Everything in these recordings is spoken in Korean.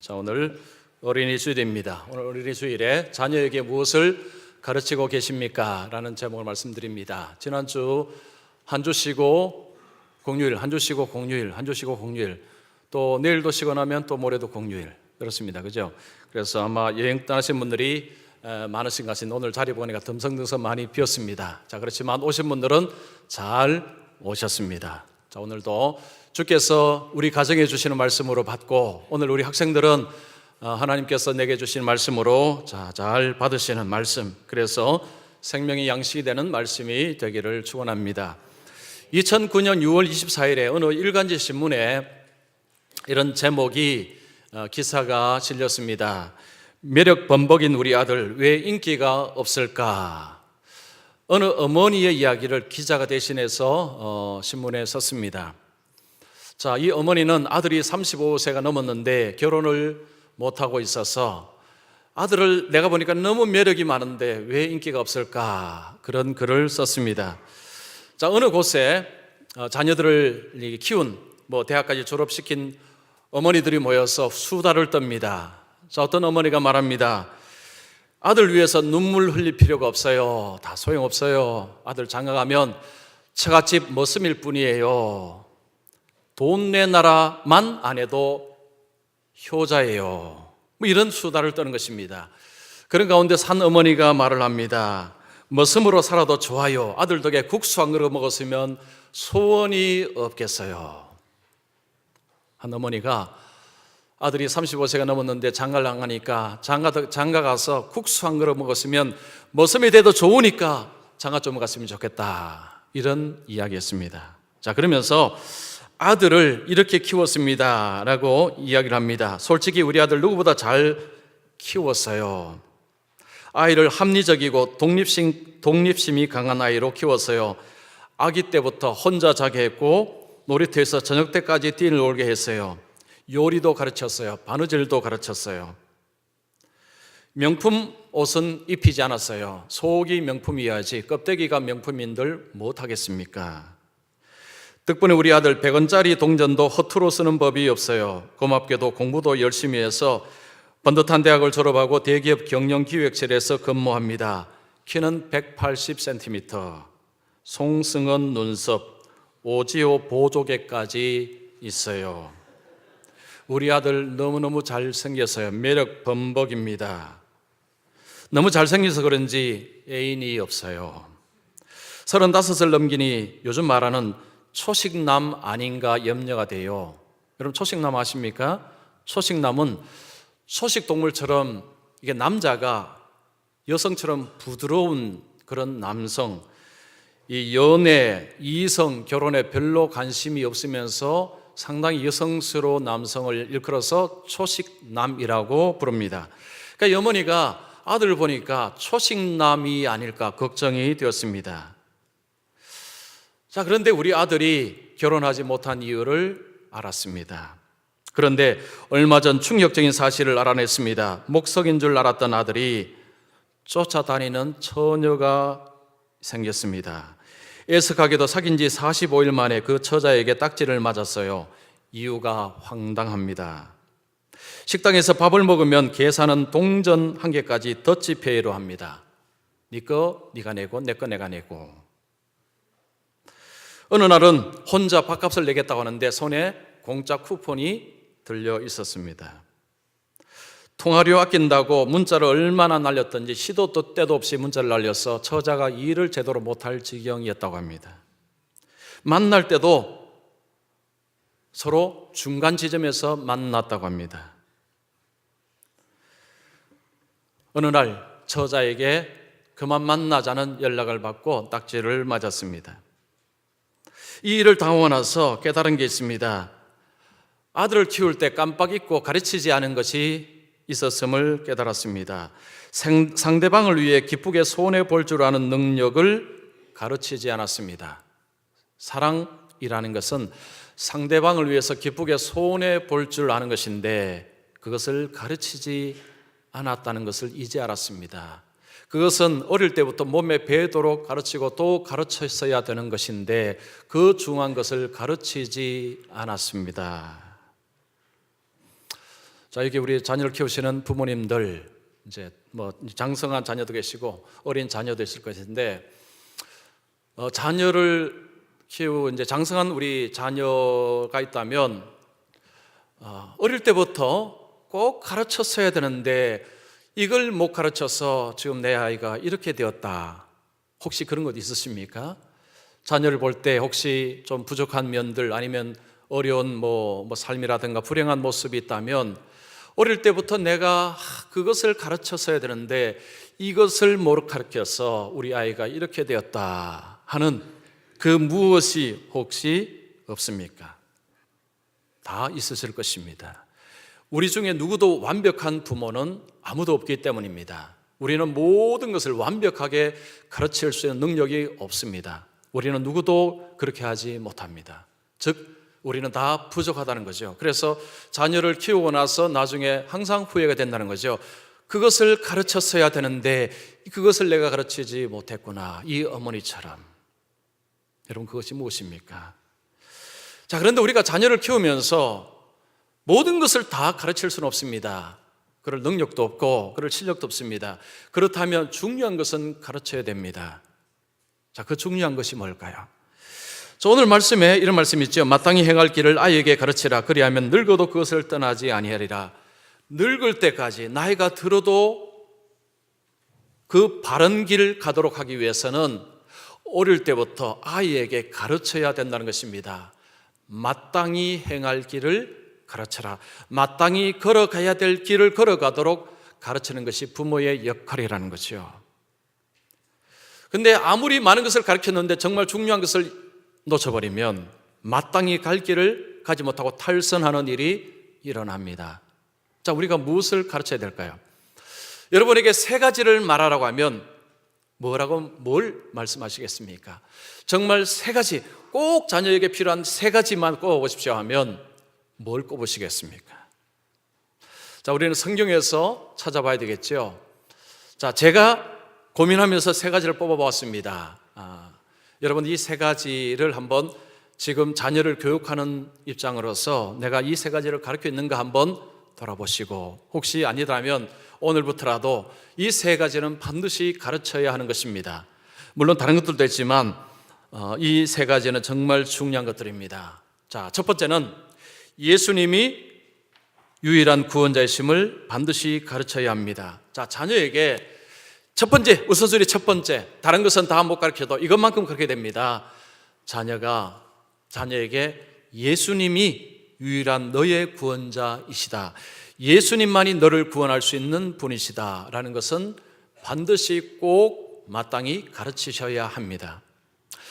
자, 오늘 어린이 주일입니다. 오늘 어린이 주일에 자녀에게 무엇을 가르치고 계십니까? 라는 제목을 말씀드립니다. 지난주 한 주 쉬고 공휴일, 한 주 쉬고 공휴일, 한 주 쉬고 공휴일, 또 내일도 쉬고 나면 또 모레도 공휴일, 그렇습니다. 그죠? 그래서 아마 여행 떠나신 분들이 많으신 것 같습니다. 오늘 자리 보니까 듬성듬성 많이 비었습니다. 자, 그렇지만 오신 분들은 잘 오셨습니다. 자, 오늘도 주께서 우리 가정에 주시는 말씀으로 받고, 오늘 우리 학생들은 하나님께서 내게 주신 말씀으로 잘 받으시는 말씀, 그래서 생명의 양식이 되는 말씀이 되기를 축원합니다. 2009년 6월 24일에 어느 일간지 신문에 이런 제목이 기사가 실렸습니다. 매력 범벅인 우리 아들 왜 인기가 없을까? 어느 어머니의 이야기를 기자가 대신해서 신문에 썼습니다. 자, 이 어머니는 아들이 35세가 넘었는데 결혼을 못하고 있어서 아들을 내가 보니까 너무 매력이 많은데 왜 인기가 없을까? 그런 글을 썼습니다. 자, 어느 곳에 자녀들을 키운 대학까지 졸업시킨 어머니들이 모여서 수다를 떱니다. 자, 어떤 어머니가 말합니다. 아들 위해서 눈물 흘릴 필요가 없어요. 다 소용없어요. 아들 장가가면 처갓집 머슴일 뿐이에요. 돈 내놔라만 안 해도 효자예요. 이런 수다를 떠는 것입니다. 그런 가운데 산 어머니가 말을 합니다. 머슴으로 살아도 좋아요. 아들 덕에 국수 한 그릇 먹었으면 소원이 없겠어요. 한 어머니가 아들이 35세가 넘었는데 장가를 안 가니까 장가 가서 국수 한 그릇 먹었으면 머슴이 돼도 좋으니까 장가 좀 갔으면 좋겠다, 이런 이야기였습니다. 자, 그러면서 아들을 이렇게 키웠습니다 라고 이야기를 합니다. 솔직히 우리 아들 누구보다 잘 키웠어요. 아이를 합리적이고 독립심이 강한 아이로 키웠어요. 아기 때부터 혼자 자게 했고 놀이터에서 저녁 때까지 뛰놀게 했어요. 요리도 가르쳤어요. 바느질도 가르쳤어요. 명품 옷은 입히지 않았어요. 속이 명품이어야지 껍데기가 명품인들 못하겠습니까? 덕분에 우리 아들 100원짜리 동전도 허투루 쓰는 법이 없어요. 고맙게도 공부도 열심히 해서 번듯한 대학을 졸업하고 대기업 경영기획실에서 근무합니다. 키는 180cm, 송승헌 눈썹, 오지호 보조개까지 있어요. 우리 아들 너무너무 잘생겼어요. 매력 범벅입니다. 너무 잘생겨서 그런지 애인이 없어요. 35살 넘기니 요즘 말하는 초식남 아닌가 염려가 돼요. 여러분, 초식남 아십니까? 초식남은 초식동물처럼 이게 남자가 여성처럼 부드러운 그런 남성, 이 연애, 이성, 결혼에 별로 관심이 없으면서 상당히 여성스러운 남성을 일컬어서 초식남이라고 부릅니다. 그러니까 이 어머니가 아들을 보니까 초식남이 아닐까 걱정이 되었습니다. 자, 그런데 우리 아들이 결혼하지 못한 이유를 알았습니다. 그런데 얼마 전 충격적인 사실을 알아냈습니다. 목석인 줄 알았던 아들이 쫓아다니는 처녀가 생겼습니다. 애석하게도 사귄 지 45일 만에 그 처자에게 딱지를 맞았어요. 이유가 황당합니다. 식당에서 밥을 먹으면 계산은 동전 한 개까지 더치페이로 합니다. 네 거 네가 내고 내 거 내가 내고. 어느 날은 혼자 밥값을 내겠다고 하는데 손에 공짜 쿠폰이 들려 있었습니다. 통화료 아낀다고 문자를 얼마나 날렸던지 시도 때도 없이 문자를 날려서 처자가 일을 제대로 못할 지경이었다고 합니다. 만날 때도 서로 중간 지점에서 만났다고 합니다. 어느 날 처자에게 그만 만나자는 연락을 받고 딱지를 맞았습니다. 이 일을 당하고 나서 깨달은 게 있습니다. 아들을 키울 때 깜빡 잊고 가르치지 않은 것이 있었음을 깨달았습니다. 상대방을 위해 기쁘게 손해볼 줄 아는 능력을 가르치지 않았습니다. 사랑이라는 것은 상대방을 위해서 기쁘게 손해볼 줄 아는 것인데 그것을 가르치지 않았다는 것을 이제 알았습니다. 그것은 어릴 때부터 몸에 배도록 가르치고 또 가르쳤어야 되는 것인데 그 중요한 것을 가르치지 않았습니다. 자, 여기 우리 자녀를 키우시는 부모님들, 이제 뭐 장성한 자녀도 계시고 어린 자녀도 있을 것인데, 자녀를 이제 장성한 우리 자녀가 있다면 어릴 때부터 꼭 가르쳤어야 되는데 이걸 못 가르쳐서 지금 내 아이가 이렇게 되었다. 혹시 그런 것 있으십니까? 자녀를 볼 때 혹시 좀 부족한 면들, 아니면 어려운 뭐 삶이라든가 불행한 모습이 있다면 어릴 때부터 내가 그것을 가르쳤어야 되는데 이것을 못 가르쳐서 우리 아이가 이렇게 되었다 하는 그 무엇이 혹시 없습니까? 다 있으실 것입니다. 우리 중에 누구도 완벽한 부모는 아무도 없기 때문입니다. 우리는 모든 것을 완벽하게 가르칠 수 있는 능력이 없습니다. 우리는 누구도 그렇게 하지 못합니다. 즉 우리는 다 부족하다는 거죠. 그래서 자녀를 키우고 나서 나중에 항상 후회가 된다는 거죠. 그것을 가르쳤어야 되는데 그것을 내가 가르치지 못했구나, 이 어머니처럼. 여러분, 그것이 무엇입니까? 자, 그런데 우리가 자녀를 키우면서 모든 것을 다 가르칠 수는 없습니다. 그럴 능력도 없고 그럴 실력도 없습니다. 그렇다면 중요한 것은 가르쳐야 됩니다. 자, 그 중요한 것이 뭘까요? 자, 오늘 말씀에 이런 말씀이 있죠. 마땅히 행할 길을 아이에게 가르치라. 그리하면 늙어도 그것을 떠나지 아니하리라. 늙을 때까지, 나이가 들어도 그 바른 길을 가도록 하기 위해서는 어릴 때부터 아이에게 가르쳐야 된다는 것입니다. 마땅히 행할 길을 가르쳐라. 마땅히 걸어가야 될 길을 걸어가도록 가르치는 것이 부모의 역할이라는 거죠. 근데 아무리 많은 것을 가르쳤는데 정말 중요한 것을 놓쳐버리면 마땅히 갈 길을 가지 못하고 탈선하는 일이 일어납니다. 자, 우리가 무엇을 가르쳐야 될까요? 여러분에게 세 가지를 말하라고 하면 뭘 말씀하시겠습니까? 정말 세 가지, 꼭 자녀에게 필요한 세 가지만 꼽아보십시오 하면 뭘 꼽으시겠습니까? 자, 우리는 성경에서 찾아봐야 되겠죠. 자, 제가 고민하면서 세 가지를 뽑아보았습니다. 여러분, 이 세 가지를 한번 지금 자녀를 교육하는 입장으로서 내가 이 세 가지를 가르쳐 있는가 한번 돌아보시고, 혹시 아니라면 오늘부터라도 이 세 가지는 반드시 가르쳐야 하는 것입니다. 물론 다른 것들도 있지만 이 세 가지는 정말 중요한 것들입니다. 자, 첫 번째는 예수님이 유일한 구원자이심을 반드시 가르쳐야 합니다. 자, 자녀에게 첫 번째, 우선순위 첫 번째, 다른 것은 다 못 가르쳐도 이것만큼 그렇게 됩니다. 자녀에게 예수님이 유일한 너의 구원자이시다, 예수님만이 너를 구원할 수 있는 분이시다 라는 것은 반드시 꼭 마땅히 가르치셔야 합니다.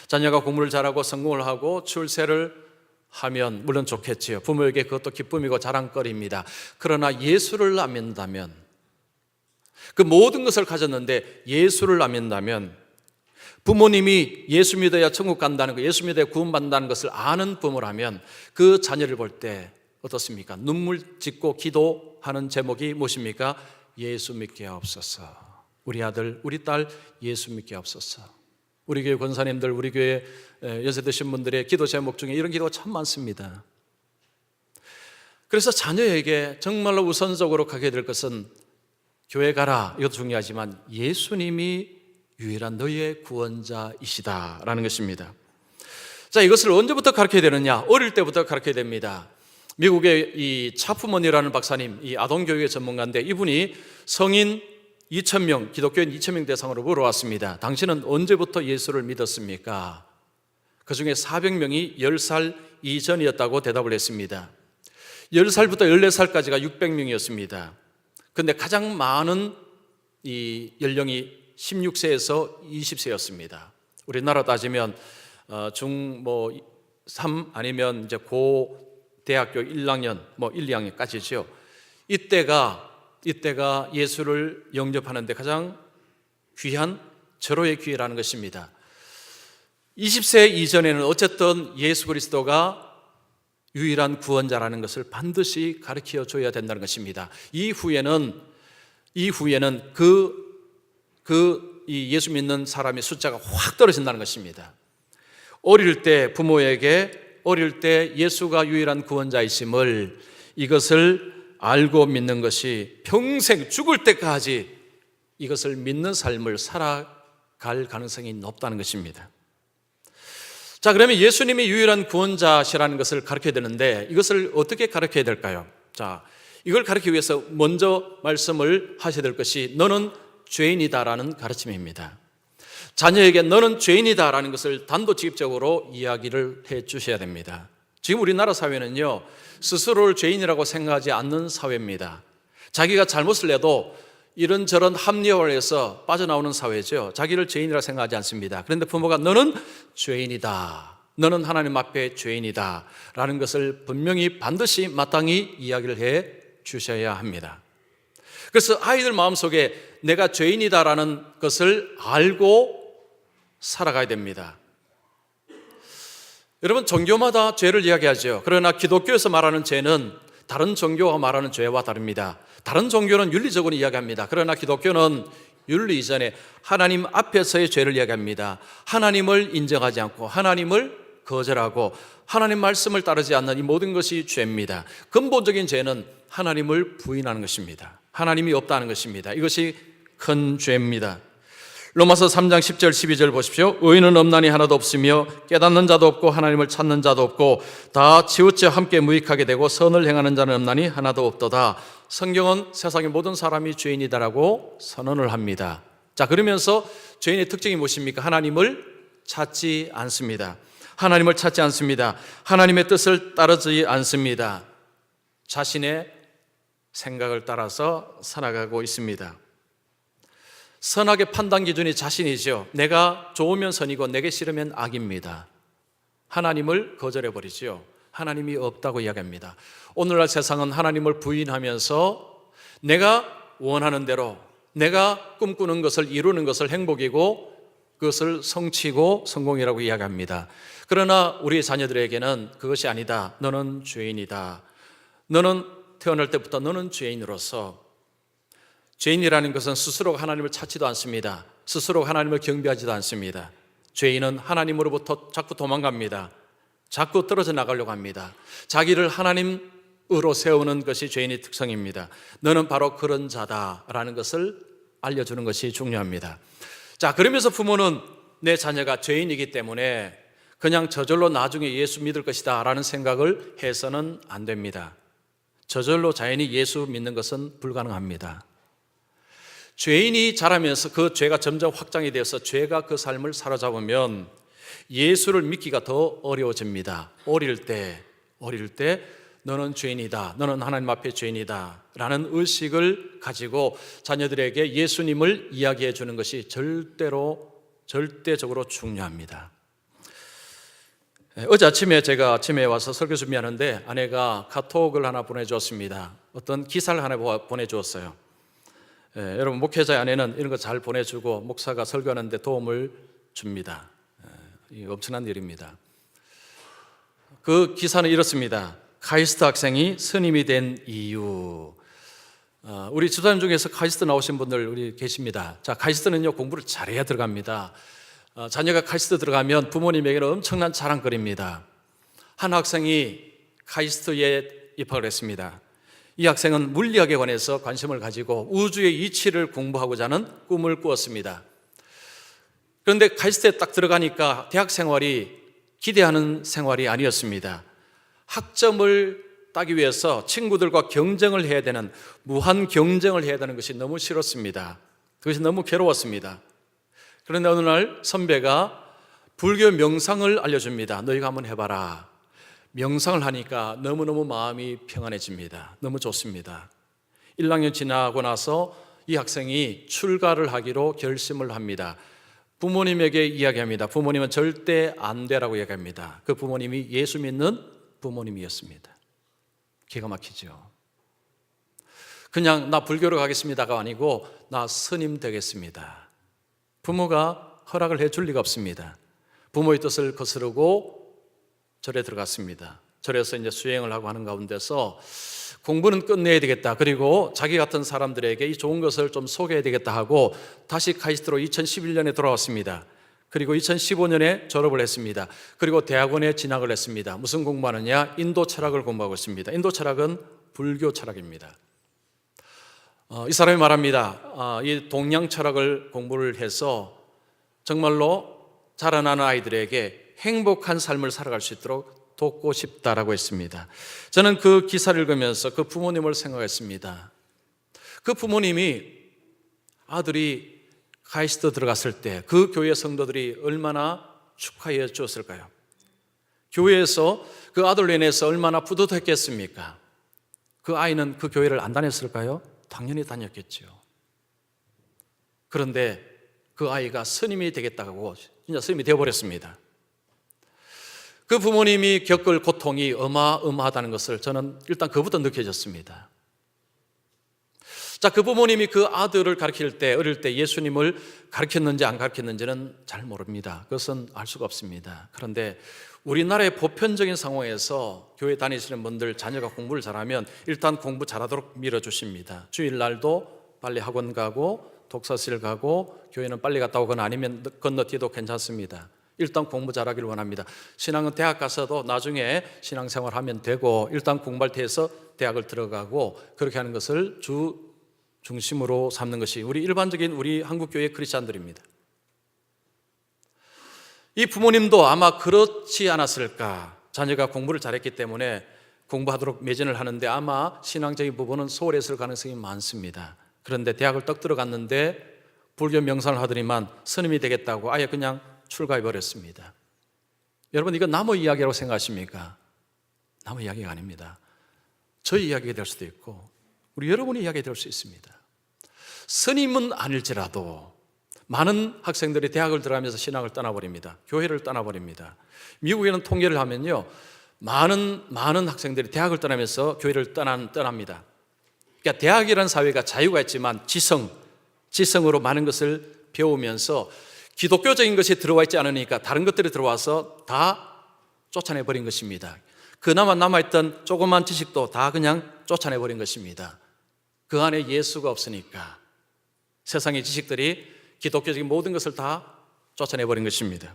자녀가 공부를 잘하고 성공을 하고 출세를 하면 물론 좋겠지요. 부모에게 그것도 기쁨이고 자랑거리입니다. 그러나 예수를 안 믿는다면, 그 모든 것을 가졌는데 예수를 안 믿는다면, 부모님이 예수 믿어야 천국 간다는 거, 예수 믿어야 구원받는다는 것을 아는 부모라면 그 자녀를 볼 때 어떻습니까? 눈물 짓고 기도하는 제목이 무엇입니까? 예수 믿게 하옵소서. 우리 아들, 우리 딸 예수 믿게 하옵소서. 우리 교회 권사님들, 우리 교회 연세 드신 분들의 기도 제목 중에 이런 기도가 참 많습니다. 그래서 자녀에게 정말로 우선적으로 가게 될 것은 교회 가라, 이것도 중요하지만 예수님이 유일한 너의 구원자이시다라는 것입니다. 자, 이것을 언제부터 가르쳐야 되느냐? 어릴 때부터 가르쳐야 됩니다. 미국의 이 차프먼이라는 박사님, 이 아동교육의 전문가인데 이분이 성인 2,000명, 기독교인 2,000명 대상으로 물어왔습니다. 당신은 언제부터 예수를 믿었습니까? 그 중에 400명이 10살 이전이었다고 대답을 했습니다. 10살부터 14살까지가 600명이었습니다. 그런데 가장 많은 이 연령이 16세에서 20세였습니다. 우리나라 따지면 3 아니면 이제 대학교 1학년, 1, 2학년까지죠. 이때가 예수를 영접하는데 가장 귀한 절호의 기회라는 것입니다. 20세 이전에는 어쨌든 예수 그리스도가 유일한 구원자라는 것을 반드시 가르쳐 줘야 된다는 것입니다. 이후에는 이 예수 믿는 사람의 숫자가 확 떨어진다는 것입니다. 어릴 때 부모에게 어릴 때 예수가 유일한 구원자이심을, 이것을 알고 믿는 것이 평생 죽을 때까지 이것을 믿는 삶을 살아갈 가능성이 높다는 것입니다. 자, 그러면 예수님이 유일한 구원자시라는 것을 가르쳐야 되는데 이것을 어떻게 가르쳐야 될까요? 자, 이걸 가르치기 위해서 먼저 말씀을 하셔야 될 것이 너는 죄인이다라는 가르침입니다. 자녀에게 너는 죄인이다라는 것을 단도직입적으로 이야기를 해 주셔야 됩니다. 지금 우리나라 사회는요, 스스로를 죄인이라고 생각하지 않는 사회입니다. 자기가 잘못을 내도 이런저런 합리화를 해서 빠져나오는 사회죠. 자기를 죄인이라고 생각하지 않습니다. 그런데 부모가 너는 죄인이다, 너는 하나님 앞에 죄인이다 라는 것을 분명히 반드시 마땅히 이야기를 해 주셔야 합니다. 그래서 아이들 마음속에 내가 죄인이다라는 것을 알고 살아가야 됩니다. 여러분, 종교마다 죄를 이야기하죠. 그러나 기독교에서 말하는 죄는 다른 종교가 말하는 죄와 다릅니다. 다른 종교는 윤리적으로 이야기합니다. 그러나 기독교는 윤리 이전에 하나님 앞에서의 죄를 이야기합니다. 하나님을 인정하지 않고 하나님을 거절하고 하나님 말씀을 따르지 않는 이 모든 것이 죄입니다. 근본적인 죄는 하나님을 부인하는 것입니다. 하나님이 없다는 것입니다. 이것이 큰 죄입니다. 로마서 3장 10절 12절 보십시오. 의인은 없나니 하나도 없으며 깨닫는 자도 없고 하나님을 찾는 자도 없고 다 치우쳐 함께 무익하게 되고 선을 행하는 자는 없나니 하나도 없도다. 성경은 세상의 모든 사람이 죄인이다라고 선언을 합니다. 자, 그러면서 죄인의 특징이 무엇입니까? 하나님을 찾지 않습니다. 하나님을 찾지 않습니다. 하나님의 뜻을 따르지 않습니다. 자신의 생각을 따라서 살아가고 있습니다. 선악의 판단 기준이 자신이죠. 내가 좋으면 선이고 내게 싫으면 악입니다. 하나님을 거절해버리죠. 하나님이 없다고 이야기합니다. 오늘날 세상은 하나님을 부인하면서 내가 원하는 대로 내가 꿈꾸는 것을 이루는 것을 행복이고 그것을 성취고 성공이라고 이야기합니다. 그러나 우리 자녀들에게는 그것이 아니다. 너는 죄인이다. 너는 태어날 때부터 너는 죄인으로서, 죄인이라는 것은 스스로 하나님을 찾지도 않습니다. 스스로 하나님을 경배하지도 않습니다. 죄인은 하나님으로부터 자꾸 도망갑니다. 자꾸 떨어져 나가려고 합니다. 자기를 하나님으로 세우는 것이 죄인의 특성입니다. 너는 바로 그런 자다라는 것을 알려주는 것이 중요합니다. 자, 그러면서 부모는 내 자녀가 죄인이기 때문에 그냥 저절로 나중에 예수 믿을 것이다 라는 생각을 해서는 안 됩니다. 저절로 자연히 예수 믿는 것은 불가능합니다. 죄인이 자라면서 그 죄가 점점 확장이 되어서 죄가 그 삶을 사로잡으면 예수를 믿기가 더 어려워집니다. 어릴 때 너는 죄인이다, 너는 하나님 앞에 죄인이다 라는 의식을 가지고 자녀들에게 예수님을 이야기해 주는 것이 절대적으로 중요합니다. 어제 아침에 제가 아침에 와서 설교 준비하는데 아내가 카톡을 하나 보내주었습니다. 어떤 기사를 하나 보내주었어요. 여러분, 목회자의 아내는 이런 거 잘 보내주고 목사가 설교하는데 도움을 줍니다. 이게 엄청난 일입니다. 그 기사는 이렇습니다. 카이스트 학생이 스님이 된 이유. 우리 집사님 중에서 카이스트 나오신 분들 우리 계십니다. 자, 카이스트는요, 공부를 잘해야 들어갑니다. 자녀가 카이스트 들어가면 부모님에게는 엄청난 자랑거리입니다. 한 학생이 카이스트에 입학을 했습니다. 이 학생은 물리학에 관해서 관심을 가지고 우주의 이치를 공부하고자 하는 꿈을 꾸었습니다. 그런데 카이스트에 딱 들어가니까 대학 생활이 기대하는 생활이 아니었습니다. 학점을 따기 위해서 친구들과 경쟁을 해야 되는, 무한 경쟁을 해야 되는 것이 너무 싫었습니다. 그것이 너무 괴로웠습니다. 그런데 어느 날 선배가 불교 명상을 알려줍니다. 너희가 한번 해봐라. 명상을 하니까 너무너무 마음이 평안해집니다. 너무 좋습니다. 1학년 지나고 나서 이 학생이 출가를 하기로 결심을 합니다. 부모님에게 이야기합니다. 부모님은 절대 안 되라고 이야기합니다. 그 부모님이 예수 믿는 부모님이었습니다. 기가 막히죠. 그냥 나 불교로 가겠습니다가 아니고 나 스님 되겠습니다. 부모가 허락을 해줄 리가 없습니다. 부모의 뜻을 거스르고 절에 들어갔습니다. 절에서 이제 수행을 하고 하는 가운데서 공부는 끝내야 되겠다. 그리고 자기 같은 사람들에게 이 좋은 것을 좀 소개해야 되겠다 하고 다시 카이스트로 2011년에 돌아왔습니다. 그리고 2015년에 졸업을 했습니다. 그리고 대학원에 진학을 했습니다. 무슨 공부하느냐? 인도 철학을 공부하고 있습니다. 인도 철학은 불교 철학입니다. 이 사람이 말합니다. 이 동양 철학을 공부를 해서 정말로 자라나는 아이들에게 행복한 삶을 살아갈 수 있도록 돕고 싶다라고 했습니다. 저는 그 기사를 읽으면서 그 부모님을 생각했습니다. 그 부모님이 아들이 카이스트 들어갔을 때 그 교회 성도들이 얼마나 축하해 주었을까요? 교회에서 그 아들로 인해서 얼마나 뿌듯했겠습니까? 그 아이는 그 교회를 안 다녔을까요? 당연히 다녔겠죠. 그런데 그 아이가 스님이 되겠다고 진짜 스님이 되어버렸습니다. 그 부모님이 겪을 고통이 어마어마하다는 것을 저는 일단 그부터 느껴졌습니다. 자, 그 부모님이 그 아들을 가르칠 때, 어릴 때 예수님을 가르쳤는지 안 가르쳤는지는 잘 모릅니다. 그것은 알 수가 없습니다. 그런데 우리나라의 보편적인 상황에서 교회 다니시는 분들 자녀가 공부를 잘하면 일단 공부 잘하도록 밀어주십니다. 주일날도 빨리 학원 가고 독서실 가고 교회는 빨리 갔다 오거나 아니면 건너뛰어도 괜찮습니다. 일단 공부 잘하기를 원합니다. 신앙은 대학 가서도 나중에 신앙생활 하면 되고 일단 공부할 때에서 대학을 들어가고 그렇게 하는 것을 중심으로 삼는 것이 우리 일반적인 우리 한국교회 크리스찬들입니다. 이 부모님도 아마 그렇지 않았을까. 자녀가 공부를 잘했기 때문에 공부하도록 매진을 하는데 아마 신앙적인 부분은 소홀했을 가능성이 많습니다. 그런데 대학을 떡 들어갔는데 불교 명상을 하더니만 스님이 되겠다고 아예 그냥 출가해버렸습니다. 여러분, 이거 남의 이야기라고 생각하십니까? 남의 이야기가 아닙니다. 저희 이야기가 될 수도 있고 우리 여러분의 이야기가 될 수 있습니다. 스님은 아닐지라도 많은 학생들이 대학을 들어가면서 신앙을 떠나버립니다. 교회를 떠나버립니다. 미국에는 통계를 하면요, 많은 학생들이 대학을 떠나면서 교회를 떠납니다. 그러니까 대학이라는 사회가 자유가 있지만 지성으로 많은 것을 배우면서 기독교적인 것이 들어와 있지 않으니까 다른 것들이 들어와서 다 쫓아내버린 것입니다. 그나마 남아있던 조그만 지식도 다 그냥 쫓아내버린 것입니다. 그 안에 예수가 없으니까 세상의 지식들이 기독교적인 모든 것을 다 쫓아내버린 것입니다.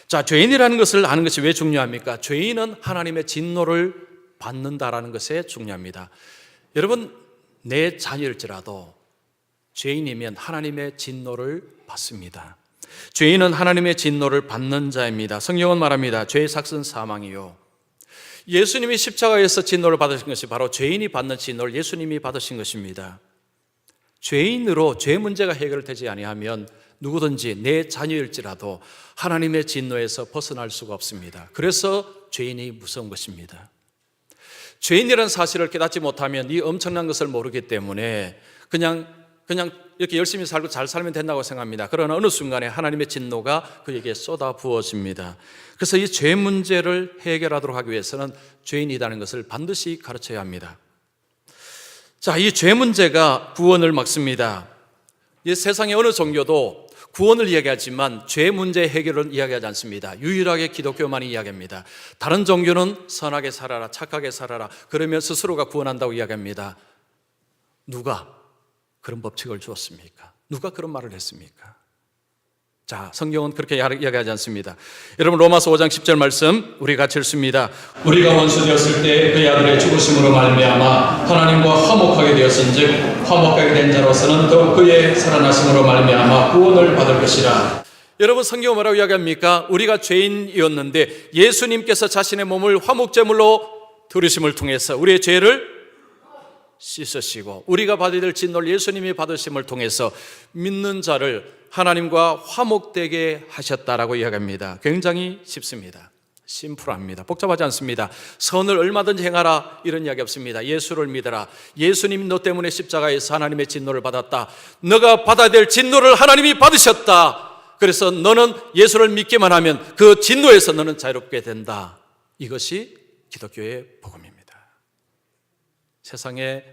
자, 죄인이라는 것을 아는 것이 왜 중요합니까? 죄인은 하나님의 진노를 받는다라는 것에 중요합니다. 여러분, 내 자녀일지라도 죄인이면 하나님의 진노를 받습니다. 죄인은 하나님의 진노를 받는 자입니다. 성경은 말합니다. 죄의 삭은 사망이요. 예수님이 십자가에서 진노를 받으신 것이 바로 죄인이 받는 진노를 예수님이 받으신 것입니다. 죄인으로 죄 문제가 해결되지 아니하면 누구든지 내 자녀일지라도 하나님의 진노에서 벗어날 수가 없습니다. 그래서 죄인이 무서운 것입니다. 죄인이라는 사실을 깨닫지 못하면 이 엄청난 것을 모르기 때문에 그냥 이렇게 열심히 살고 잘 살면 된다고 생각합니다. 그러나 어느 순간에 하나님의 진노가 그에게 쏟아 부어집니다. 그래서 이 죄 문제를 해결하도록 하기 위해서는 죄인이라는 것을 반드시 가르쳐야 합니다. 자, 이 죄 문제가 구원을 막습니다. 이 세상의 어느 종교도 구원을 이야기하지만 죄 문제 해결을 이야기하지 않습니다. 유일하게 기독교만이 이야기합니다. 다른 종교는 선하게 살아라, 착하게 살아라, 그러면 스스로가 구원한다고 이야기합니다. 누가 그런 법칙을 주었습니까? 누가 그런 말을 했습니까? 자, 성경은 그렇게 이야기하지 않습니다. 여러분, 로마서 5장 10절 말씀 우리 같이 읽습니다. 우리가 원수 되었을 때 그의 아들의 죽으심으로 말미암아 하나님과 화목하게 되었은즉 화목하게 된 자로서는 더 그의 살아나심으로 말미암아 구원을 받을 것이라. 여러분, 성경은 뭐라고 이야기합니까? 우리가 죄인이었는데 예수님께서 자신의 몸을 화목제물로 들으심을 통해서 우리의 죄를 씻으시고 우리가 받아야 될 진노를 예수님이 받으심을 통해서 믿는 자를 하나님과 화목되게 하셨다라고 이야기합니다. 굉장히 쉽습니다. 심플합니다. 복잡하지 않습니다. 선을 얼마든지 행하라 이런 이야기 없습니다. 예수를 믿어라. 예수님 너 때문에 십자가에서 하나님의 진노를 받았다. 너가 받아야 될 진노를 하나님이 받으셨다. 그래서 너는 예수를 믿기만 하면 그 진노에서 너는 자유롭게 된다. 이것이 기독교의 복음입니다. 세상에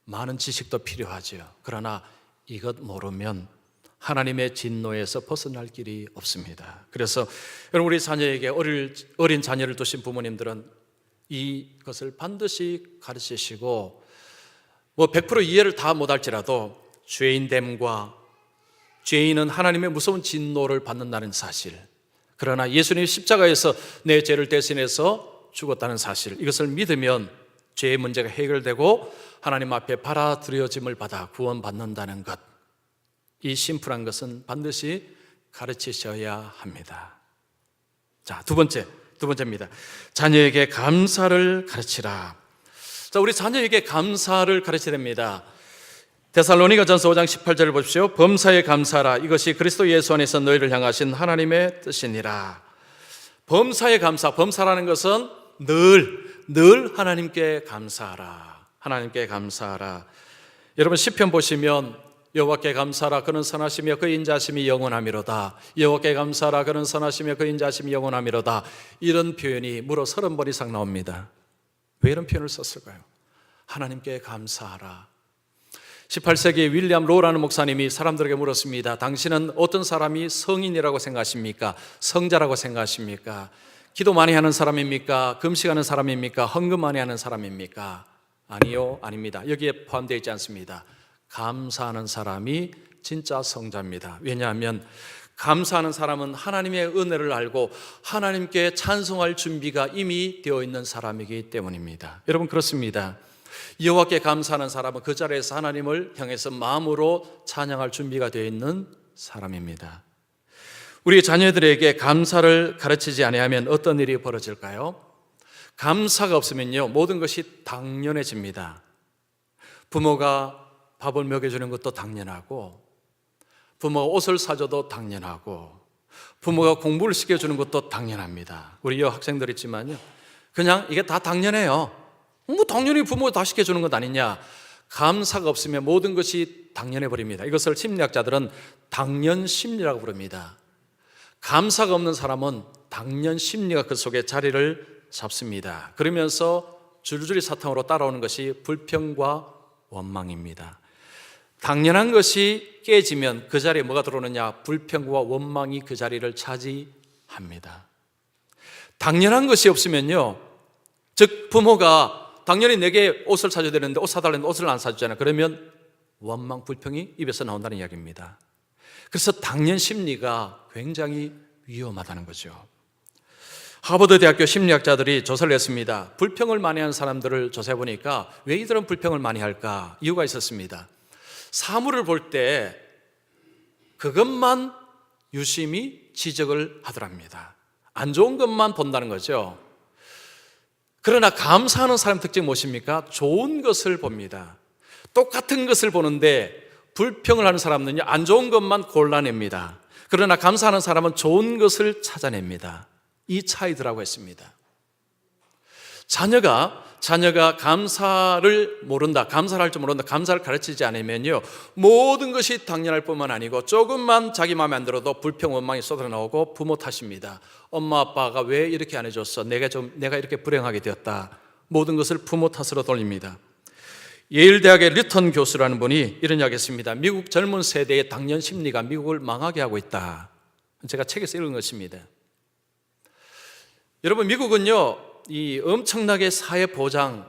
많은 지식도 필요하죠. 그러나 이것 모르면 하나님의 진노에서 벗어날 길이 없습니다. 그래서 여러분, 우리 자녀에게 어린 자녀를 두신 부모님들은 이것을 반드시 가르치시고 100% 이해를 다 못할지라도 죄인됨과 죄인은 하나님의 무서운 진노를 받는다는 사실, 그러나 예수님이 십자가에서 내 죄를 대신해서 죽었다는 사실, 이것을 믿으면 죄의 문제가 해결되고 하나님 앞에 받아들여짐을 받아 구원받는다는 것, 이 심플한 것은 반드시 가르치셔야 합니다. 자, 두 번째입니다. 자녀에게 감사를 가르치라. 자, 우리 자녀에게 감사를 가르쳐야 됩니다. 데살로니가전서 5장 18절을 보십시오. 범사에 감사하라. 이것이 그리스도 예수 안에서 너희를 향하신 하나님의 뜻이니라. 범사에 감사. 범사라는 것은 늘 하나님께 감사하라. 하나님께 감사하라. 여러분 시편 보시면 여호와께 감사하라. 그는 선하시며 그 인자심이 영원하미로다. 여호와께 감사하라. 그는 선하시며 그 인자심이 영원하미로다. 이런 표현이 무려 30번 이상 나옵니다. 왜 이런 표현을 썼을까요? 하나님께 감사하라. 18세기 윌리엄 로라는 목사님이 사람들에게 물었습니다. 당신은 어떤 사람이 성인이라고 생각하십니까? 성자라고 생각하십니까? 기도 많이 하는 사람입니까? 금식하는 사람입니까? 헌금 많이 하는 사람입니까? 아니요, 아닙니다. 여기에 포함되어 있지 않습니다. 감사하는 사람이 진짜 성자입니다. 왜냐하면 감사하는 사람은 하나님의 은혜를 알고 하나님께 찬송할 준비가 이미 되어 있는 사람이기 때문입니다. 여러분 그렇습니다. 여호와께 감사하는 사람은 그 자리에서 하나님을 향해서 마음으로 찬양할 준비가 되어 있는 사람입니다. 우리 자녀들에게 감사를 가르치지 아니하면 어떤 일이 벌어질까요? 감사가 없으면요, 모든 것이 당연해집니다. 부모가 밥을 먹여주는 것도 당연하고, 부모가 옷을 사줘도 당연하고, 부모가 공부를 시켜주는 것도 당연합니다. 우리 여학생들 있지만요, 그냥 이게 다 당연해요. 뭐 당연히 부모가 다 시켜주는 것 아니냐. 감사가 없으면 모든 것이 당연해 버립니다. 이것을 심리학자들은 당연심리라고 부릅니다. 감사가 없는 사람은 당연심리가 그 속에 자리를 잡습니다. 그러면서 줄줄이 사탕으로 따라오는 것이 불평과 원망입니다. 당연한 것이 깨지면 그 자리에 뭐가 들어오느냐? 불평과 원망이 그 자리를 차지합니다. 당연한 것이 없으면요, 즉 부모가 당연히 내게 옷을 사줘야 되는데 옷 사달라는데 옷을 안 사주잖아요. 그러면 원망, 불평이 입에서 나온다는 이야기입니다. 그래서 당연 심리가 굉장히 위험하다는 거죠. 하버드 대학교 심리학자들이 조사를 했습니다. 불평을 많이 하는 사람들을 조사해 보니까 왜 이들은 불평을 많이 할까? 이유가 있었습니다. 사물을 볼 때 그것만 유심히 지적을 하더랍니다. 안 좋은 것만 본다는 거죠. 그러나 감사하는 사람 특징이 무엇입니까? 좋은 것을 봅니다. 똑같은 것을 보는데 불평을 하는 사람은요, 안 좋은 것만 골라냅니다. 그러나 감사하는 사람은 좋은 것을 찾아냅니다. 이 차이더라고 했습니다. 자녀가 감사를 모른다, 감사를 할 줄 모른다, 감사를 가르치지 않으면요, 모든 것이 당연할 뿐만 아니고 조금만 자기 마음에 안 들어도 불평, 원망이 쏟아나오고 부모 탓입니다. 엄마 아빠가 왜 이렇게 안 해줬어? 내가 이렇게 불행하게 되었다. 모든 것을 부모 탓으로 돌립니다. 예일 대학의 리턴 교수라는 분이 이런 이야기 했습니다. 미국 젊은 세대의 당연 심리가 미국을 망하게 하고 있다. 제가 책에서 읽은 것입니다. 여러분, 미국은요, 이 엄청나게 사회 보장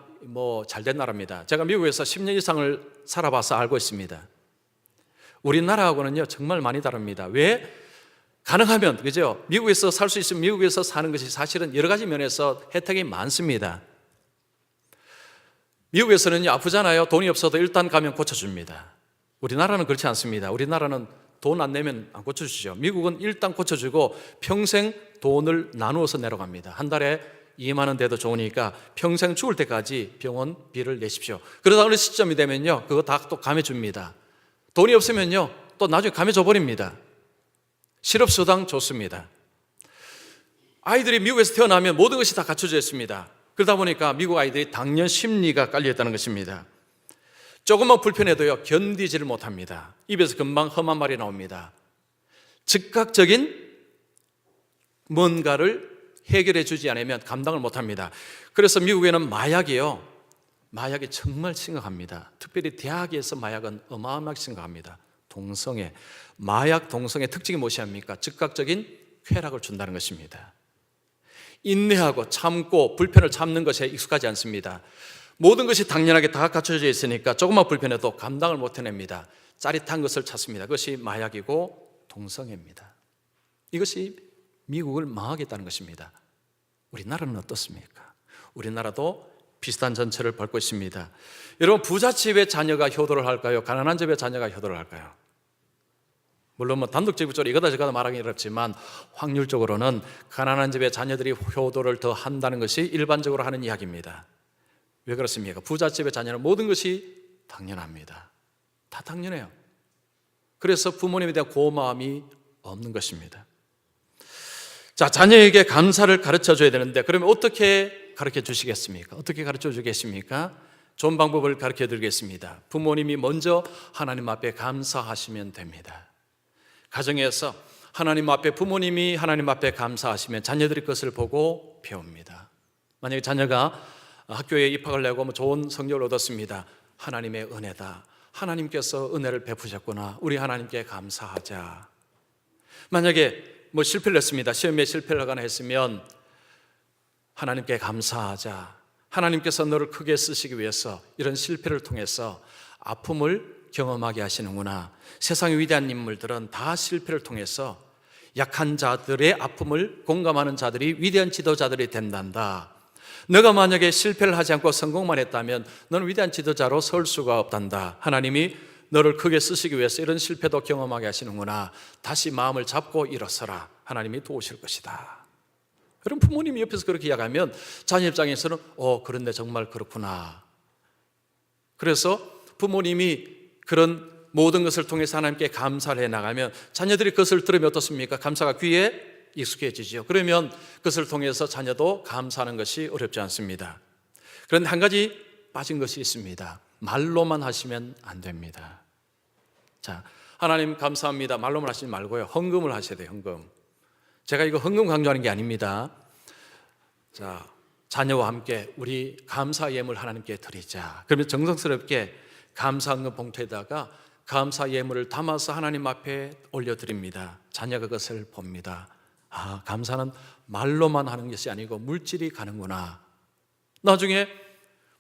잘된 나라입니다. 제가 미국에서 10년 이상을 살아봐서 알고 있습니다. 우리나라하고는요 정말 많이 다릅니다. 왜? 가능하면, 그죠? 미국에서 살 수 있으면 미국에서 사는 것이 사실은 여러 가지 면에서 혜택이 많습니다. 미국에서는요, 아프잖아요. 돈이 없어도 일단 가면 고쳐줍니다. 우리나라는 그렇지 않습니다. 우리나라는 돈 안 내면 안 고쳐주죠. 미국은 일단 고쳐주고 평생 돈을 나누어서 내려갑니다. 한 달에 2만 원 돼도 좋으니까 평생 죽을 때까지 병원비를 내십시오. 그러다 어느 시점이 되면요, 그거 다 또 감해줍니다. 돈이 없으면요, 또 나중에 감해줘 버립니다. 실업수당 좋습니다. 아이들이 미국에서 태어나면 모든 것이 다 갖춰져 있습니다. 그러다 보니까 미국 아이들이 당연 심리가 깔려있다는 것입니다. 조금만 불편해도요, 견디지를 못합니다. 입에서 금방 험한 말이 나옵니다. 즉각적인 뭔가를 해결해 주지 않으면 감당을 못합니다. 그래서 미국에는 마약이 정말 심각합니다. 특별히 대학에서 마약은 어마어마하게 심각합니다. 마약 동성의 특징이 무엇입니까? 즉각적인 쾌락을 준다는 것입니다. 인내하고 참고 불편을 참는 것에 익숙하지 않습니다. 모든 것이 당연하게 다 갖춰져 있으니까 조금만 불편해도 감당을 못 해냅니다. 짜릿한 것을 찾습니다. 그것이 마약이고 동성애입니다. 이것이 미국을 망하게 했다는 것입니다. 우리나라는 어떻습니까? 우리나라도 비슷한 전철을 밟고 있습니다. 여러분, 부잣집의 자녀가 효도를 할까요? 가난한 집의 자녀가 효도를 할까요? 물론 단독적으로 이거다 저거다 말하기 어렵지만 확률적으로는 가난한 집의 자녀들이 효도를 더 한다는 것이 일반적으로 하는 이야기입니다. 왜 그렇습니까? 부잣집의 자녀는 모든 것이 당연합니다. 다 당연해요. 그래서 부모님에 대한 고마움이 없는 것입니다. 자, 자녀에게 감사를 가르쳐 줘야 되는데 그러면 어떻게 가르쳐 주시겠습니까? 어떻게 가르쳐 주겠습니까? 좋은 방법을 가르쳐 드리겠습니다. 부모님이 먼저 하나님 앞에 감사하시면 됩니다. 가정에서 하나님 앞에 부모님이 하나님 앞에 감사하시면 자녀들이 그것을 보고 배웁니다. 만약에 자녀가 학교에 입학을 내고 좋은 성적을 얻었습니다. 하나님의 은혜다. 하나님께서 은혜를 베푸셨구나. 우리 하나님께 감사하자. 만약에 실패를 했습니다. 시험에 실패를 하거나 했으면 하나님께 감사하자. 하나님께서 너를 크게 쓰시기 위해서 이런 실패를 통해서 아픔을 경험하게 하시는구나. 세상의 위대한 인물들은 다 실패를 통해서 약한 자들의 아픔을 공감하는 자들이 위대한 지도자들이 된단다. 너가 만약에 실패를 하지 않고 성공만 했다면 너는 위대한 지도자로 설 수가 없단다. 하나님이 너를 크게 쓰시기 위해서 이런 실패도 경험하게 하시는구나. 다시 마음을 잡고 일어서라. 하나님이 도우실 것이다. 여러분, 부모님이 옆에서 그렇게 이야기하면 자녀 입장에서는 그런데 정말 그렇구나. 그래서 부모님이 그런 모든 것을 통해서 하나님께 감사를 해나가면 자녀들이 그것을 들으면 어떻습니까? 감사가 귀에 익숙해지죠. 그러면 그것을 통해서 자녀도 감사하는 것이 어렵지 않습니다. 그런데 한 가지 빠진 것이 있습니다. 말로만 하시면 안 됩니다. 자, 하나님 감사합니다. 말로만 하시지 말고요. 헌금을 하셔야 돼요. 헌금. 제가 이거 헌금 강조하는 게 아닙니다. 자, 자녀와 함께 우리 감사 예물 하나님께 드리자. 그러면 정성스럽게 감사 헌금 봉투에다가 감사 예물을 담아서 하나님 앞에 올려드립니다. 자녀가 그것을 봅니다. 아, 감사는 말로만 하는 것이 아니고 물질이 가는구나. 나중에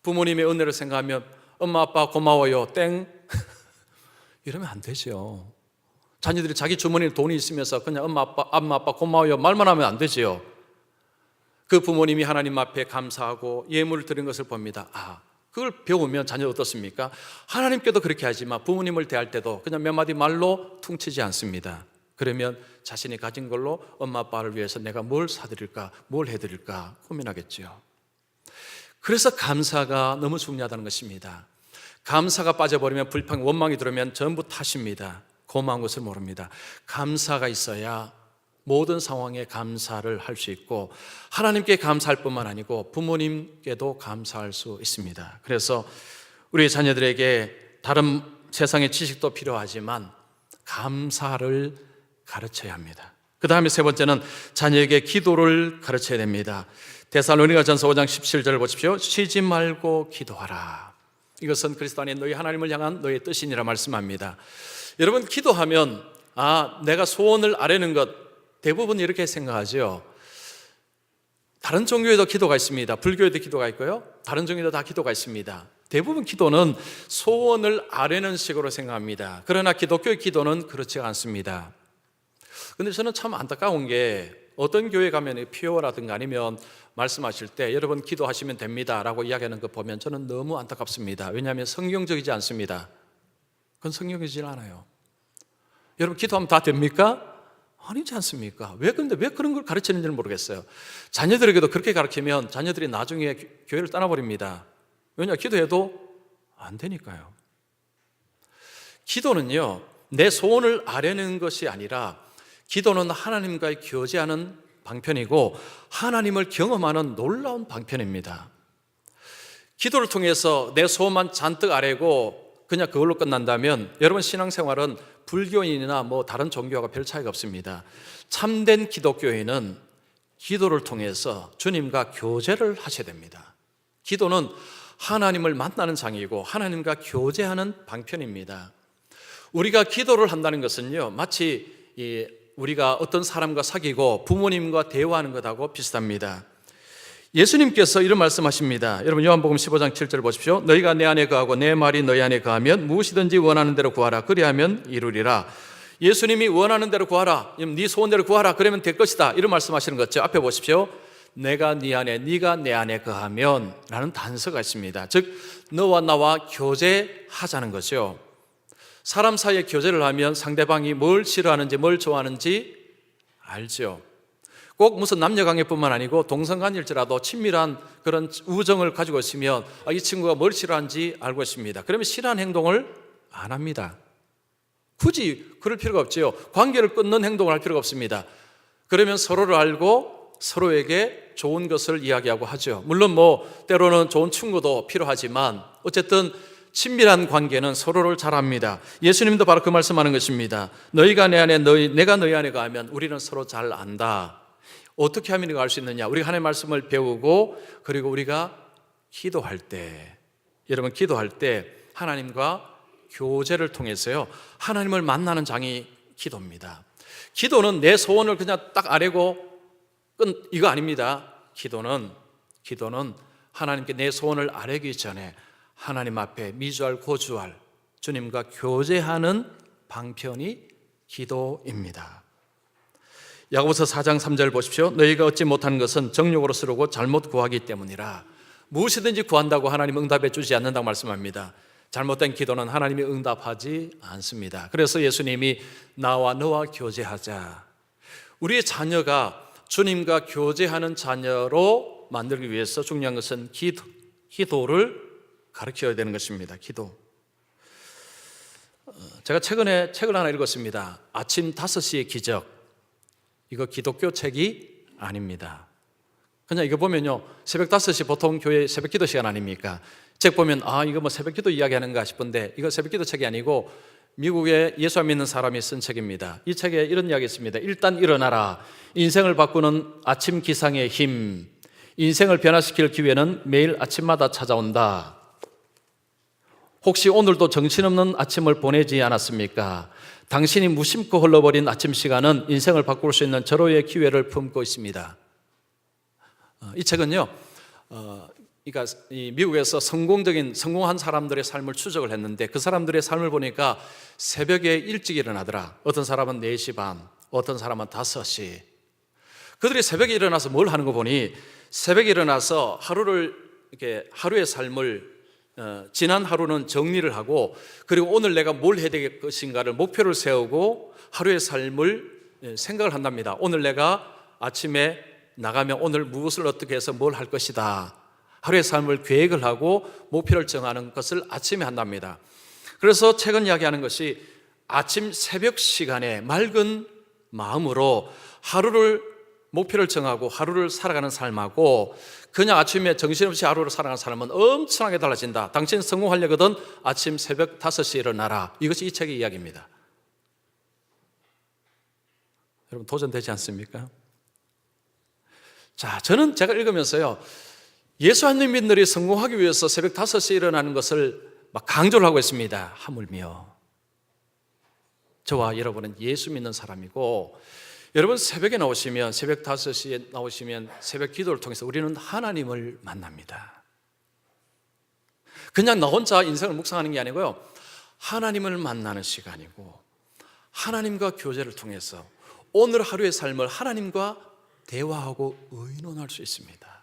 부모님의 은혜를 생각하면 엄마 아빠 고마워요 땡 이러면 안 되죠. 자녀들이 자기 주머니에 돈이 있으면서 그냥 엄마 아빠 고마워요 말만 하면 안 되죠. 그 부모님이 하나님 앞에 감사하고 예물을 드린 것을 봅니다. 아, 그걸 배우면 자녀 어떻습니까? 하나님께도 그렇게 하지만 부모님을 대할 때도 그냥 몇 마디 말로 퉁치지 않습니다. 그러면 자신이 가진 걸로 엄마 아빠를 위해서 내가 뭘 사드릴까, 뭘 해드릴까 고민하겠죠. 그래서 감사가 너무 중요하다는 것입니다. 감사가 빠져버리면 불평, 원망이 들어오면 전부 탓입니다. 고마운 것을 모릅니다. 감사가 있어야 모든 상황에 감사를 할 수 있고 하나님께 감사할 뿐만 아니고 부모님께도 감사할 수 있습니다. 그래서 우리 자녀들에게 다른 세상의 지식도 필요하지만 감사를 가르쳐야 합니다. 그 다음에 세 번째는 자녀에게 기도를 가르쳐야 됩니다. 데살로니가전서 5장 17절을 보십시오. 쉬지 말고 기도하라. 이것은 그리스도 안에 너희 하나님을 향한 너의 뜻이니라 말씀합니다. 여러분, 기도하면 내가 소원을 아뢰는 것 대부분 이렇게 생각하죠. 다른 종교에도 기도가 있습니다. 불교에도 기도가 있고요. 다른 종교에도 다 기도가 있습니다. 대부분 기도는 소원을 아뢰는 식으로 생각합니다. 그러나 기독교의 기도는 그렇지 않습니다. 그런데 저는 참 안타까운 게 어떤 교회 가면 피요라든가 아니면 말씀하실 때 여러분 기도하시면 됩니다 라고 이야기하는 거 보면 저는 너무 안타깝습니다. 왜냐하면 성경적이지 않습니다. 그건 성경이지 않아요. 여러분 기도하면 다 됩니까? 아니지 않습니까? 왜 그런 걸 가르치는지는 모르겠어요. 자녀들에게도 그렇게 가르치면 자녀들이 나중에 교회를 떠나버립니다. 왜냐? 기도해도 안 되니까요. 기도는요, 내 소원을 아뢰는 것이 아니라 기도는 하나님과의 교제하는 방편이고 하나님을 경험하는 놀라운 방편입니다. 기도를 통해서 내 소원만 잔뜩 아뢰고 그냥 그걸로 끝난다면 여러분 신앙생활은 불교인이나 다른 종교와 별 차이가 없습니다. 참된 기독교인은 기도를 통해서 주님과 교제를 하셔야 됩니다. 기도는 하나님을 만나는 장이고 하나님과 교제하는 방편입니다. 우리가 기도를 한다는 것은요, 마치 우리가 어떤 사람과 사귀고 부모님과 대화하는 것하고 비슷합니다. 예수님께서 이런 말씀하십니다. 여러분 요한복음 15장 7절 보십시오. 너희가 내 안에 거하고 내 말이 너희 안에 거하면 무엇이든지 원하는 대로 구하라. 그리하면 이루리라. 예수님이 원하는 대로 구하라. 네 소원대로 구하라. 그러면 될 것이다. 이런 말씀하시는 거죠. 앞에 보십시오. 내가 네 안에 네가 내 안에 거하면 라는 단서가 있습니다. 즉 너와 나와 교제하자는 거죠. 사람 사이에 교제를 하면 상대방이 뭘 싫어하는지 뭘 좋아하는지 알죠. 꼭 무슨 남녀관계뿐만 아니고 동성간일지라도 친밀한 그런 우정을 가지고 있으면 이 친구가 뭘 싫어하는지 알고 있습니다. 그러면 싫어하는 행동을 안 합니다. 굳이 그럴 필요가 없지요. 관계를 끊는 행동을 할 필요가 없습니다. 그러면 서로를 알고 서로에게 좋은 것을 이야기하고 하죠. 물론 때로는 좋은 충고도 필요하지만 어쨌든 친밀한 관계는 서로를 잘 압니다. 예수님도 바로 그 말씀하는 것입니다. 너희가 내 안에 내가 너희 안에 거하면 우리는 서로 잘 안다. 어떻게 하면 이거 알 수 있느냐? 우리가 하나님의 말씀을 배우고 그리고 우리가 기도할 때, 여러분 기도할 때 하나님과 교제를 통해서요 하나님을 만나는 장이 기도입니다. 기도는 내 소원을 그냥 딱 아뢰고 이거 아닙니다. 기도는 하나님께 내 소원을 아뢰기 전에 하나님 앞에 미주알 고주알 주님과 교제하는 방편이 기도입니다. 야고보서 4장 3절 보십시오. 너희가 얻지 못하는 것은 정욕으로 쓰르고 잘못 구하기 때문이라. 무엇이든지 구한다고 하나님 응답해 주지 않는다고 말씀합니다. 잘못된 기도는 하나님이 응답하지 않습니다. 그래서 예수님이 나와 너와 교제하자. 우리의 자녀가 주님과 교제하는 자녀로 만들기 위해서 중요한 것은 기도를 가르쳐야 되는 것입니다. 기도. 제가 최근에 책을 하나 읽었습니다. 아침 5시의 기적. 이거 기독교 책이 아닙니다. 그냥 이거 보면요 새벽 5시 보통 교회 새벽 기도 시간 아닙니까? 책 보면 이거 새벽 기도 이야기하는가 싶은데 이거 새벽 기도 책이 아니고 미국에 예수 안 믿는 사람이 쓴 책입니다. 이 책에 이런 이야기 있습니다. 일단 일어나라. 인생을 바꾸는 아침 기상의 힘. 인생을 변화시킬 기회는 매일 아침마다 찾아온다. 혹시 오늘도 정신없는 아침을 보내지 않았습니까? 당신이 무심코 흘러버린 아침 시간은 인생을 바꿀 수 있는 절호의 기회를 품고 있습니다. 이 책은요, 그러니까 이 미국에서 성공한 사람들의 삶을 추적을 했는데 그 사람들의 삶을 보니까 새벽에 일찍 일어나더라. 어떤 사람은 4시 반, 어떤 사람은 5시. 그들이 새벽에 일어나서 뭘 하는 거 보니 새벽에 일어나서 하루의 삶을 지난 하루는 정리를 하고 그리고 오늘 내가 뭘 해야 될 것인가를 목표를 세우고 하루의 삶을 생각을 한답니다. 오늘 내가 아침에 나가면 오늘 무엇을 어떻게 해서 뭘 할 것이다. 하루의 삶을 계획을 하고 목표를 정하는 것을 아침에 한답니다. 그래서 책은 이야기하는 것이 아침 새벽 시간에 맑은 마음으로 목표를 정하고 하루를 살아가는 삶하고 그냥 아침에 정신없이 하루를 살아가는 삶은 엄청나게 달라진다. 당신 성공하려거든 아침 새벽 5시에 일어나라. 이것이 이 책의 이야기입니다. 여러분 도전되지 않습니까? 자, 저는 제가 읽으면서요 예수 안 믿는 분들이 성공하기 위해서 새벽 5시에 일어나는 것을 막 강조를 하고 있습니다. 하물며 저와 여러분은 예수 믿는 사람이고 여러분 새벽에 나오시면 새벽 5시에 나오시면 새벽 기도를 통해서 우리는 하나님을 만납니다. 그냥 나 혼자 인생을 묵상하는 게 아니고요 하나님을 만나는 시간이고 하나님과 교제를 통해서 오늘 하루의 삶을 하나님과 대화하고 의논할 수 있습니다.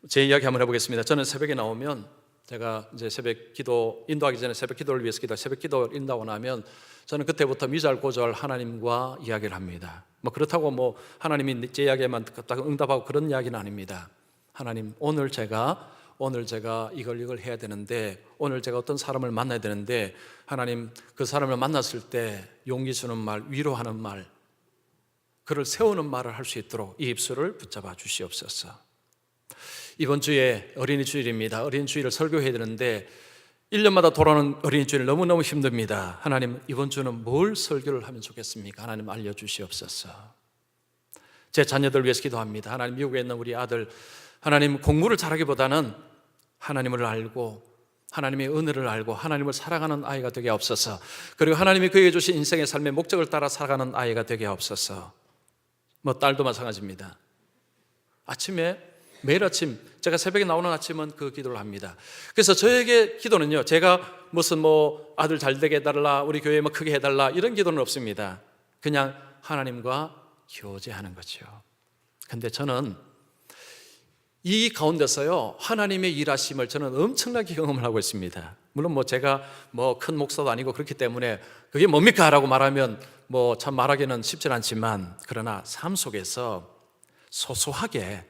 제 이야기 한번 해보겠습니다. 저는 새벽에 나오면 제가 이제 새벽 기도 인도하기 전에 새벽 기도를 위해서 새벽 기도를 인도하고 나면 저는 그때부터 미잘고잘 하나님과 이야기를 합니다. 그렇다고 하나님이 제 이야기에만 딱 응답하고 그런 이야기는 아닙니다. 하나님 오늘 제가 이걸 해야 되는데 오늘 제가 어떤 사람을 만나야 되는데 하나님 그 사람을 만났을 때 용기 주는 말, 위로하는 말, 그를 세우는 말을 할 수 있도록 이 입술을 붙잡아 주시옵소서. 이번 주에 어린이 주일입니다. 어린이 주일을 설교해야 되는데 1년마다 돌아오는 어린이 주일 너무너무 힘듭니다. 하나님 이번 주는 뭘 설교를 하면 좋겠습니까? 하나님 알려주시옵소서. 제 자녀들 위해서 기도합니다. 하나님 미국에 있는 우리 아들 하나님 공부를 잘하기보다는 하나님을 알고 하나님의 은혜를 알고 하나님을 사랑하는 아이가 되게 하옵소서. 그리고 하나님이 그에게 주신 인생의 삶의 목적을 따라 살아가는 아이가 되게 하옵소서. 딸도 마찬가지입니다. 매일 아침 제가 새벽에 나오는 아침은 그 기도를 합니다. 그래서 저에게 기도는요 제가 무슨 아들 잘 되게 해달라 우리 교회 크게 해달라 이런 기도는 없습니다. 그냥 하나님과 교제하는 거죠. 근데 저는 이 가운데서요, 하나님의 일하심을 저는 엄청나게 경험을 하고 있습니다. 물론 제가 큰 목사도 아니고 그렇기 때문에 그게 뭡니까? 라고 말하면 참 말하기는 쉽진 않지만, 그러나 삶 속에서 소소하게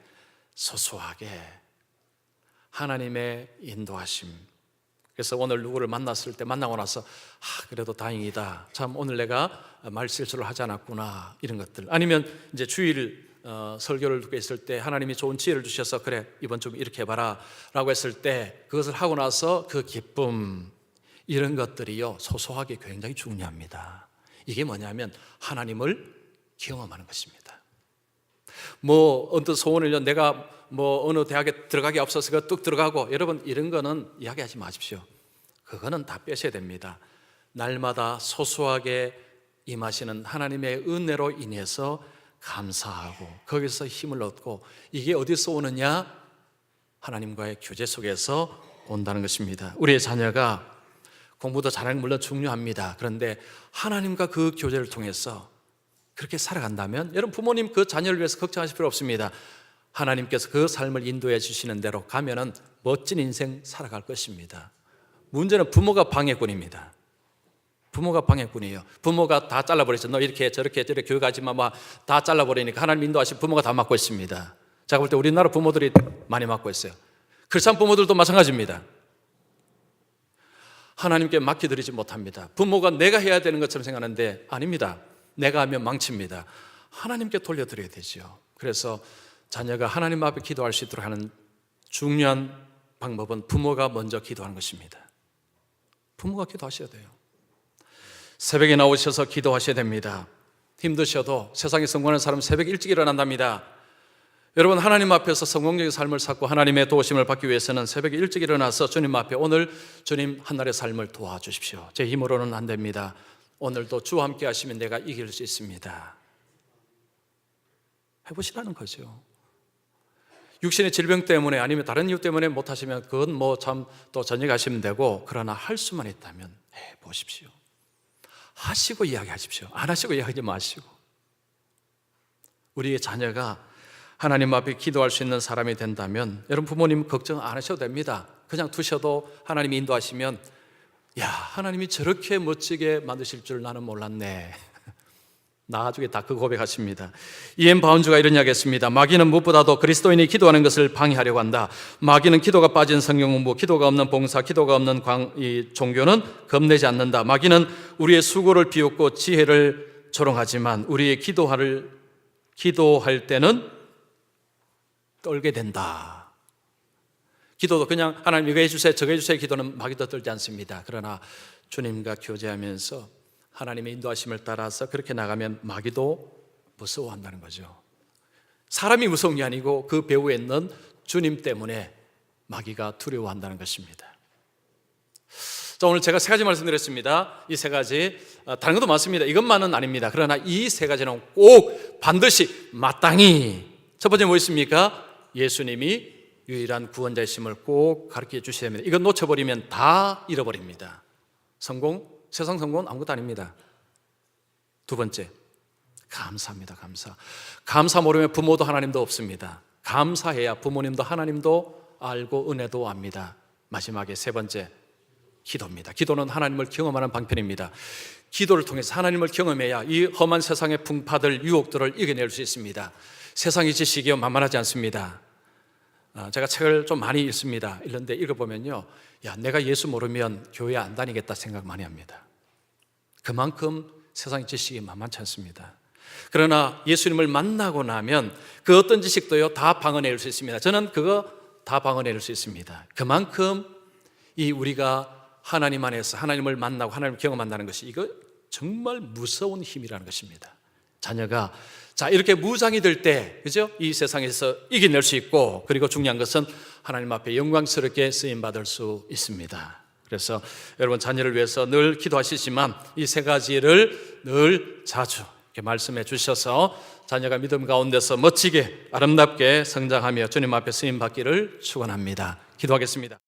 하나님의 인도하심. 그래서 오늘 누구를 만났을 때, 만나고 나서 그래도 다행이다, 참 오늘 내가 말실수를 하지 않았구나, 이런 것들. 아니면 이제 주일 설교를 듣고 있을 때 하나님이 좋은 지혜를 주셔서 그래 이번 좀 이렇게 해봐라 라고 했을 때 그것을 하고 나서 그 기쁨, 이런 것들이요 소소하게 굉장히 중요합니다. 이게 뭐냐면 하나님을 경험하는 것입니다. 언뜻 소원을 내가 어느 대학에 들어가기 앞서서 그 뚝 들어가고, 여러분 이런 거는 이야기하지 마십시오. 그거는 다 빼셔야 됩니다. 날마다 소소하게 임하시는 하나님의 은혜로 인해서 감사하고 거기서 힘을 얻고, 이게 어디서 오느냐? 하나님과의 교제 속에서 온다는 것입니다. 우리의 자녀가 공부도 잘하는 건 물론 중요합니다. 그런데 하나님과 그 교제를 통해서 그렇게 살아간다면, 여러분 부모님 그 자녀를 위해서 걱정하실 필요 없습니다. 하나님께서 그 삶을 인도해 주시는 대로 가면은 멋진 인생 살아갈 것입니다. 문제는 부모가 방해꾼입니다. 부모가 방해꾼이에요. 부모가 다 잘라버리죠. 너 이렇게 저렇게 교육하지 마, 다 잘라버리니까 하나님 인도하신 부모가 다 맡고 있습니다. 제가 볼 때 우리나라 부모들이 많이 맡고 있어요. 크리스찬 부모들도 마찬가지입니다. 하나님께 맡겨드리지 못합니다. 부모가 내가 해야 되는 것처럼 생각하는데 아닙니다. 내가 하면 망칩니다. 하나님께 돌려드려야 되죠. 그래서 자녀가 하나님 앞에 기도할 수 있도록 하는 중요한 방법은 부모가 먼저 기도하는 것입니다. 부모가 기도하셔야 돼요. 새벽에 나오셔서 기도하셔야 됩니다. 힘드셔도 세상에 성공하는 사람은 새벽에 일찍 일어난답니다. 여러분 하나님 앞에서 성공적인 삶을 살고 하나님의 도우심을 받기 위해서는 새벽에 일찍 일어나서 주님 앞에 오늘 주님 한날의 삶을 도와주십시오. 제 힘으로는 안 됩니다. 오늘도 주와 함께 하시면 내가 이길 수 있습니다. 해보시라는 거죠. 육신의 질병 때문에 아니면 다른 이유 때문에 못하시면 그건 참 또 전역하시면 되고, 그러나 할 수만 있다면 해보십시오. 하시고 이야기하십시오. 안 하시고 이야기하지 마시고. 우리의 자녀가 하나님 앞에 기도할 수 있는 사람이 된다면 여러분 부모님 걱정 안 하셔도 됩니다. 그냥 두셔도 하나님이 인도하시면, 야, 하나님이 저렇게 멋지게 만드실 줄 나는 몰랐네. 나중에 다 그 고백하십니다. 이엠 바운즈가 이런 이야기했습니다. 마귀는 무엇보다도 그리스도인이 기도하는 것을 방해하려고 한다. 마귀는 기도가 빠진 성경 공부, 기도가 없는 봉사, 기도가 없는 종교는 겁내지 않는다. 마귀는 우리의 수고를 비웃고 지혜를 조롱하지만 우리의 기도할 때는 떨게 된다. 기도도 그냥 하나님 이거 해주세요 저거 해주세요 기도는 마귀도 떨지 않습니다. 그러나 주님과 교제하면서 하나님의 인도하심을 따라서 그렇게 나가면 마귀도 무서워한다는 거죠. 사람이 무서운 게 아니고 그 배후에 있는 주님 때문에 마귀가 두려워한다는 것입니다. 자, 오늘 제가 3가지 말씀드렸습니다. 이 3가지, 다른 것도 많습니다. 이것만은 아닙니다. 그러나 이 3가지는 꼭 반드시 마땅히, 첫 번째 뭐 있습니까? 예수님이 유일한 구원자이심을 꼭 가르쳐 주셔야 합니다. 이건 놓쳐버리면 다 잃어버립니다. 세상 성공은 아무것도 아닙니다. 두 번째, 감사합니다. 감사 모르면 부모도 하나님도 없습니다. 감사해야 부모님도 하나님도 알고 은혜도 압니다. 마지막에 세 번째, 기도입니다. 기도는 하나님을 경험하는 방편입니다. 기도를 통해서 하나님을 경험해야 이 험한 세상의 풍파들, 유혹들을 이겨낼 수 있습니다. 세상의 지식이 만만하지 않습니다. 제가 책을 좀 많이 읽습니다. 읽는데 읽어보면요, 내가 예수 모르면 교회 안 다니겠다 생각 많이 합니다. 그만큼 세상의 지식이 만만치 않습니다. 그러나 예수님을 만나고 나면 그 어떤 지식도요 다 방어낼 수 있습니다. 저는 그거 다 방어낼 수 있습니다. 그만큼 우리가 하나님 안에서 하나님을 만나고 하나님을 경험한다는 것이 이거 정말 무서운 힘이라는 것입니다. 자녀가 이렇게 무장이 될 때, 그죠? 이 세상에서 이겨낼 수 있고, 그리고 중요한 것은 하나님 앞에 영광스럽게 쓰임받을 수 있습니다. 그래서 여러분 자녀를 위해서 늘 기도하시지만 이 3가지를 늘 자주 이렇게 말씀해 주셔서 자녀가 믿음 가운데서 멋지게 아름답게 성장하며 주님 앞에 쓰임받기를 축원합니다. 기도하겠습니다.